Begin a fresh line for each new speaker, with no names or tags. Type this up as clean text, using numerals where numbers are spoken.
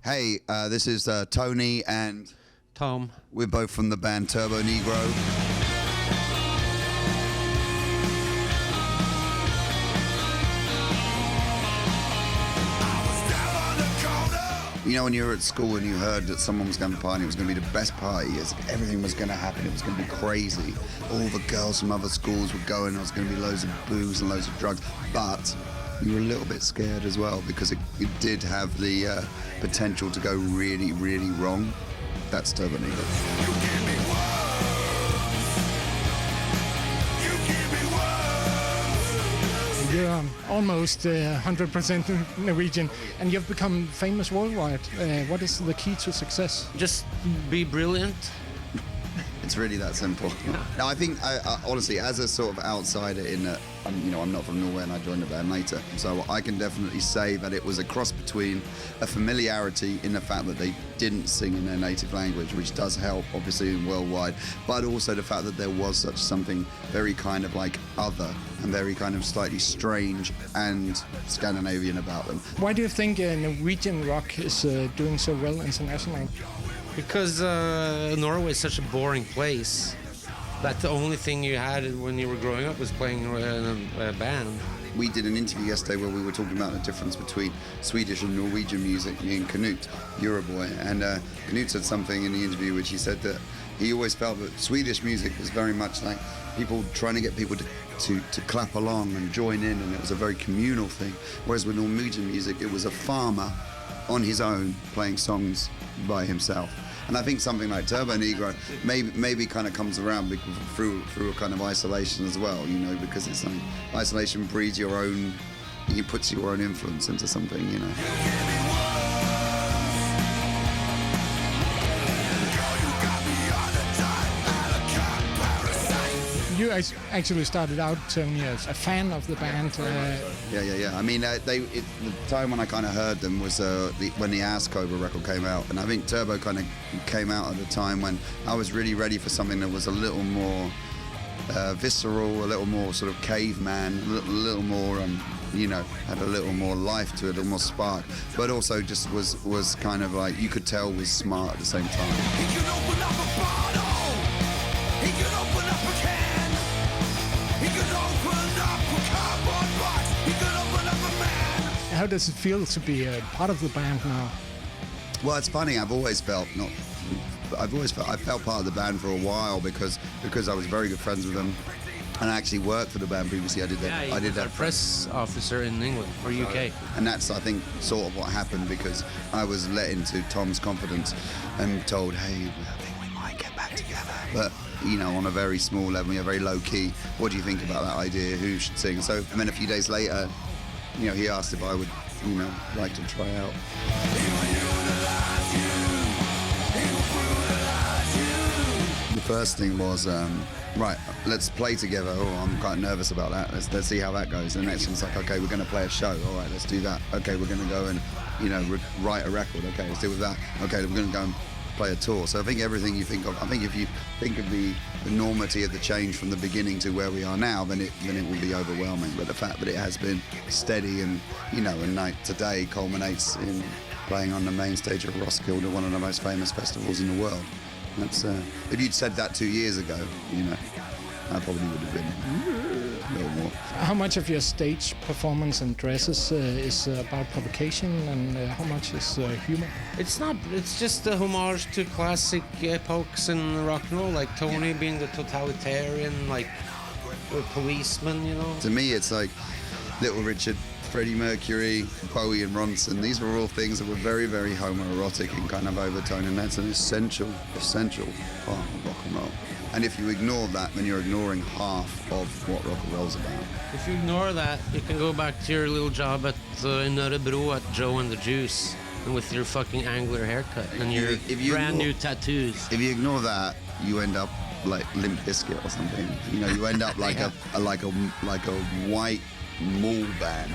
Hey, this is Tony and
Tom.
We're both from the band Turbonegro. You know, when you were at school and you heard that someone was going to party, it was going to be the best party, everything was going to happen, it was going to be crazy. All the girls from other schools were going, there was going to be loads of booze and loads of drugs, but you were a little bit scared as well because it did have the potential to go really, really wrong. That's Turbonegro.
You're almost 100% Norwegian, and you've become famous worldwide. What is the key to success?
Just be brilliant.
It's really that simple. No, I think, honestly, as a sort of outsider I'm not from Norway and I joined the band later, so I can definitely say that it was a cross between a familiarity in the fact that they didn't sing in their native language, which does help, obviously, worldwide, but also the fact that there was such something very kind of like other and very kind of slightly strange and Scandinavian about them.
Why do you think Norwegian rock is doing so well internationally?
Because Norway is such a boring place that the only thing you had when you were growing up was playing in a band.
We did an interview yesterday where we were talking about the difference between Swedish and Norwegian music, me and Knut, Euroboy, and Knut said something in the interview which he said that he always felt that Swedish music was very much like people trying to get people to clap along and join in, and it was a very communal thing, whereas with Norwegian music it was a farmer on his own playing songs by himself. And I think something like Turbonegro maybe kind of comes around through a kind of isolation as well, you know, because it's like isolation breeds your own, it puts your own influence into something, you know.
You actually started out, Tony, as a fan of the band.
Yeah. I mean, the time when I kind of heard them was when the Ass Cobra record came out, and I think Turbo kind of came out at a time when I was really ready for something that was a little more visceral, a little more sort of caveman, a little more, had a little more life to it, a little more spark, but also just was kind of like, you could tell was smart at the same time.
He could open up a bottle. He could open up a can. He could open up a cardboard box. He could open up a man.
How does it feel to be a part of the band now?
Well, it's funny. I felt part of the band for a while because I was very good friends with them, and I actually worked for the band previously. I did that
press officer in England or UK,
and that's, I think, sort of what happened, because I was let into Tom's confidence and told, hey, I think we might get back together, but on a very small level, very low key. What do you think about that idea? Who should sing? So, and then a few days later, he asked if I would, like to try out. The first thing was, right, let's play together. Oh, I'm quite nervous about that. Let's see how that goes. The next one's like, okay, we're going to play a show. All right, let's do that. Okay, we're going to go and, write a record. Okay, let's deal with that. Okay, we're going to go and play a tour. So I think everything you think of, I think if you think of the enormity of the change from the beginning to where we are now, then it will be overwhelming. But the fact that it has been steady and, and like today culminates in playing on the main stage of Roskilde, one of the most famous festivals in the world. That's if you'd said that 2 years ago, I probably would have been a little more.
How much of your stage performance and dresses is about provocation, and how much is humor?
It's not. It's just a homage to classic epochs in rock and roll, like Tony being the totalitarian, like a policeman,
To me, it's like Little Richard, Freddie Mercury, Bowie and Ronson. These were all things that were very, very homoerotic in kind of overtone, and that's an essential part of rock and roll. And if you ignore that, then you're ignoring half of what rock and roll's about.
If you ignore that, you can go back to your little job at in Örebro at Joe and the Juice, and with your fucking angler haircut and your brand new tattoos.
If you ignore that, you end up like Limp Bizkit or something. You end up like a white mall band.